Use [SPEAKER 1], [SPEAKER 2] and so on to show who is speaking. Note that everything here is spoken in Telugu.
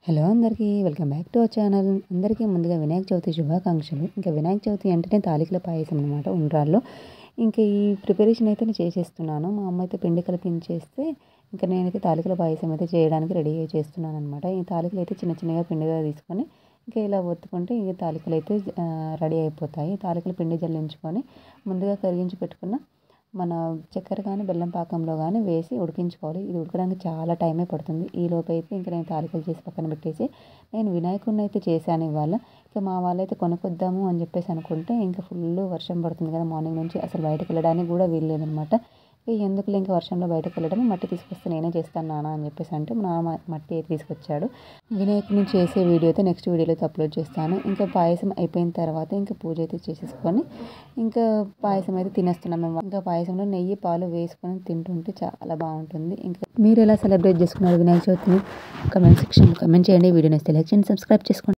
[SPEAKER 1] హలో అందరికీ welcome back to our channel. అందరికీ ముందుగా వినాయక చవితి శుభాకాంక్షలు. ఇంకా వినాయక చవితి అంటేనే తాలికల పాయసం అనమాట, ఉండ్రాళ్ళు. ఇంకా ఈ ప్రిపరేషన్ అయితే నేను చేసేస్తున్నాను. మా అమ్మ అయితే పిండి కలిపించేస్తే ఇంకా నేనైతే తాలికల పాయసం అయితే చేయడానికి రెడీ చేస్తున్నాను అనమాట. ఈ తాలికలు అయితే చిన్న చిన్నగా పిండిగా తీసుకొని ఇంకా ఇలా ఒత్తుకుంటే ఈ తాలికలు అయితే రెడీ అయిపోతాయి. తాలికలు పిండి జల్లించుకొని ముందుగా కరిగించి పెట్టుకున్న మన చక్కెర కానీ బెల్లం పాకంలో కానీ వేసి ఉడికించుకోవాలి. ఇది ఉడకడానికి చాలా టైమే పడుతుంది. ఈలోపు అయితే ఇంకా నేను తాలికలు చేసి పక్కన పెట్టేసి నేను వినాయకుడిని అయితే చేశాను ఇవాళ. ఇంకా మా వాళ్ళైతే కొనుక్కొద్దాము అని చెప్పేసి అనుకుంటే ఇంకా ఫుల్ వర్షం పడుతుంది కదా, మార్నింగ్ నుంచి అసలు బయటకు వెళ్ళడానికి కూడా వీల్లేదనమాట. ఎందుకులే ఇంకా వర్షంలో బయటకు వెళ్ళడం, మట్టి తీసుకొస్తే నేనే చేస్తాను నాన్న అని చెప్పేసి అంటే మా నాన్న మట్టి అయితే తీసుకొచ్చాడు. వినాయకుడిని చేసే వీడియో అయితే నెక్స్ట్ వీడియోలో అయితే అప్లోడ్ చేస్తాను. ఇంకా పాయసం అయిపోయిన తర్వాత ఇంకా పూజ అయితే చేసేసుకొని ఇంకా పాయసం అయితే తినేస్తున్నాం మేము. ఇంకా పాయసంలో నెయ్యి పాలు వేసుకొని తింటుంటే చాలా బాగుంటుంది. ఇంకా మీరు ఎలా సెలబ్రేట్ చేసుకున్నారు వినాయక చవితిని? కమెంట్ సెక్షన్లో కమెంట్ చేయండి. వీడియో నచ్చితే లైక్ చేయండి, సబ్స్క్రైబ్ చేసుకోండి.